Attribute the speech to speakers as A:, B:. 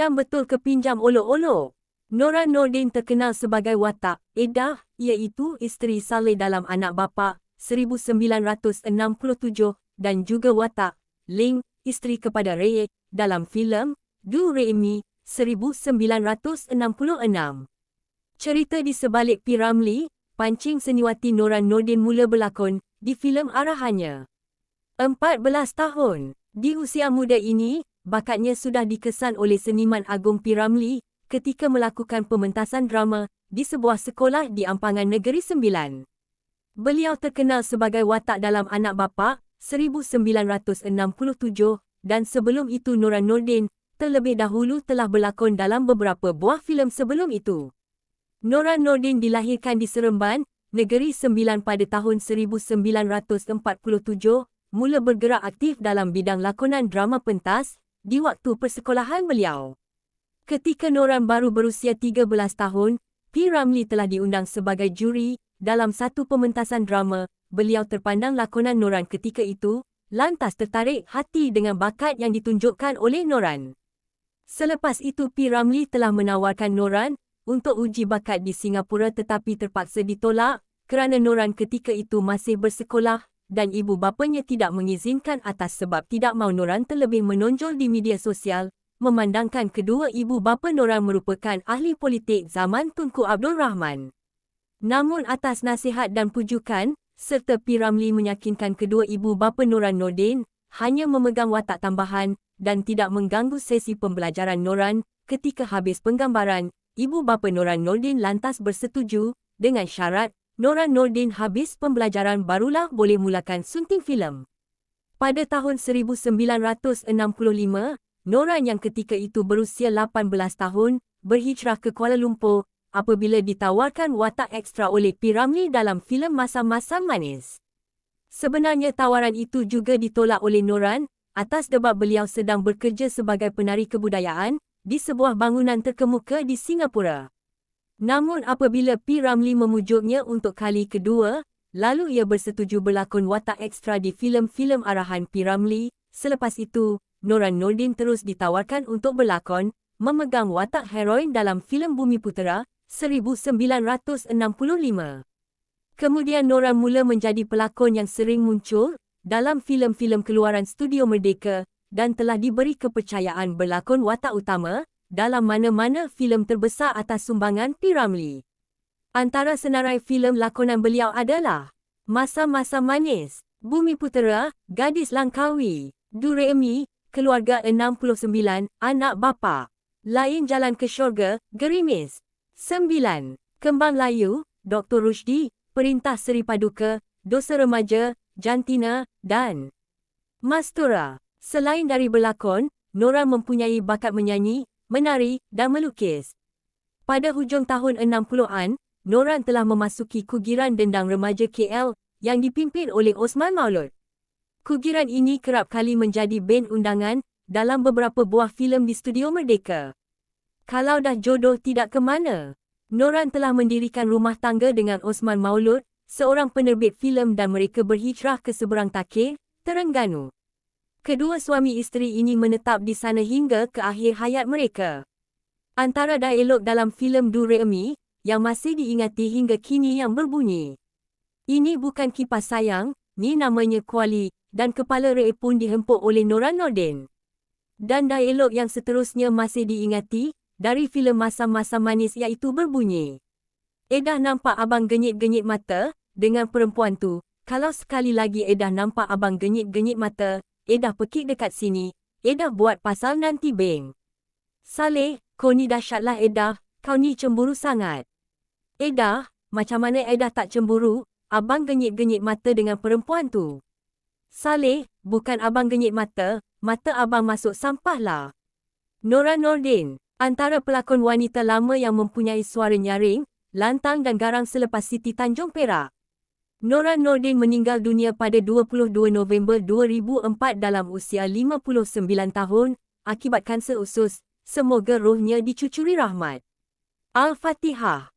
A: Pinjam betul ke pinjam olok-olok? Nora Nordin terkenal sebagai watak Edah, iaitu isteri Saleh dalam Anak Bapa 1967 dan juga watak Ling, isteri kepada Ray dalam filem Do Re Mi 1966. Cerita di sebalik P. Ramlee, pancing seniwati Nora Nordin mula berlakon di filem arahannya. 14 tahun. Di usia muda ini, bakatnya sudah dikesan oleh seniman agung P. Ramlee ketika melakukan pementasan drama di sebuah sekolah di Ampangan Negeri Sembilan. Beliau terkenal sebagai watak dalam Anak Bapa 1967 dan sebelum itu Nora Nordin terlebih dahulu telah berlakon dalam beberapa buah filem sebelum itu. Nora Nordin dilahirkan di Seremban, Negeri Sembilan pada tahun 1947, mula bergerak aktif dalam bidang lakonan drama pentas di waktu persekolahan beliau. Ketika Nora baru berusia 13 tahun, P. Ramlee telah diundang sebagai juri dalam satu pementasan drama. Beliau terpandang lakonan Noran ketika itu, lantas tertarik hati dengan bakat yang ditunjukkan oleh Noran. Selepas itu P. Ramlee telah menawarkan Noran untuk uji bakat di Singapura tetapi terpaksa ditolak kerana Noran ketika itu masih bersekolah dan ibu bapanya tidak mengizinkan atas sebab tidak mahu Noran terlebih menonjol di media sosial, memandangkan kedua ibu bapa Noran merupakan ahli politik zaman Tunku Abdul Rahman. Namun atas nasihat dan pujukan, serta P. Ramlee meyakinkan kedua ibu bapa Noran Nordin hanya memegang watak tambahan dan tidak mengganggu sesi pembelajaran Noran. Ketika habis penggambaran, ibu bapa Noran Nordin lantas bersetuju dengan syarat Nora Nordin habis pembelajaran barulah boleh mulakan sunting filem. Pada tahun 1965, Nora yang ketika itu berusia 18 tahun berhijrah ke Kuala Lumpur apabila ditawarkan watak ekstra oleh P. Ramlee dalam filem Masam-Masam Manis. Sebenarnya tawaran itu juga ditolak oleh Noran atas sebab beliau sedang bekerja sebagai penari kebudayaan di sebuah bangunan terkemuka di Singapura. Namun apabila P. Ramlee memujuknya untuk kali kedua, lalu ia bersetuju berlakon watak ekstra di filem-filem arahan P. Ramlee. Selepas itu, Nora Nordin terus ditawarkan untuk berlakon, memegang watak heroin dalam filem Bumiputera 1965. Kemudian Nora mula menjadi pelakon yang sering muncul dalam filem-filem keluaran Studio Merdeka dan telah diberi kepercayaan berlakon watak utama dalam mana-mana filem terbesar atas sumbangan P. Ramlee. Antara senarai filem lakonan beliau adalah Masam-Masam Manis, Bumiputera, Gadis Langkawi, Do Re Mi, Keluarga 69, Anak Bapa, Lain Jalan ke Syurga, Gerimis, 9, Kembang Layu, Dr. Rushdie, Perintah Seri Paduka, Dosa Remaja, Jantina, dan Mastura. Selain dari berlakon, Nora mempunyai bakat menyanyi, menari dan melukis. Pada hujung tahun 60-an, Noran telah memasuki Kugiran Dendang Remaja KL yang dipimpin oleh Osman Maulud. Kugiran ini kerap kali menjadi band undangan dalam beberapa buah filem di Studio Merdeka. Kalau dah jodoh tidak ke mana, Noran telah mendirikan rumah tangga dengan Osman Maulud, seorang penerbit filem dan mereka berhijrah ke seberang Takir, Terengganu. Kedua suami isteri ini menetap di sana hingga ke akhir hayat mereka. Antara dialog dalam filem Do Re Mi yang masih diingati hingga kini yang berbunyi, "Ini bukan kipas sayang, ni namanya kuali," dan kepala Re pun dihempuk oleh Nora Nordin. Dan dialog yang seterusnya masih diingati dari filem Masam-Masam Manis iaitu berbunyi, "Edah nampak abang genyit-genyit mata dengan perempuan tu, kalau sekali lagi Edah nampak abang genyit-genyit mata, Edah pekik dekat sini, Edah buat pasal nanti beng. Saleh, kau ni dahsyatlah Edah, kau ni cemburu sangat." "Edah, macam mana Edah tak cemburu, abang genyit-genyit mata dengan perempuan tu." "Saleh, bukan abang genyit mata, mata abang masuk sampah lah." Nora Nordin, antara pelakon wanita lama yang mempunyai suara nyaring, lantang dan garang selepas Siti Tanjung Perak. Nora Nordin meninggal dunia pada 22 November 2004 dalam usia 59 tahun akibat kanser usus. Semoga rohnya dicucuri rahmat. Al-Fatihah.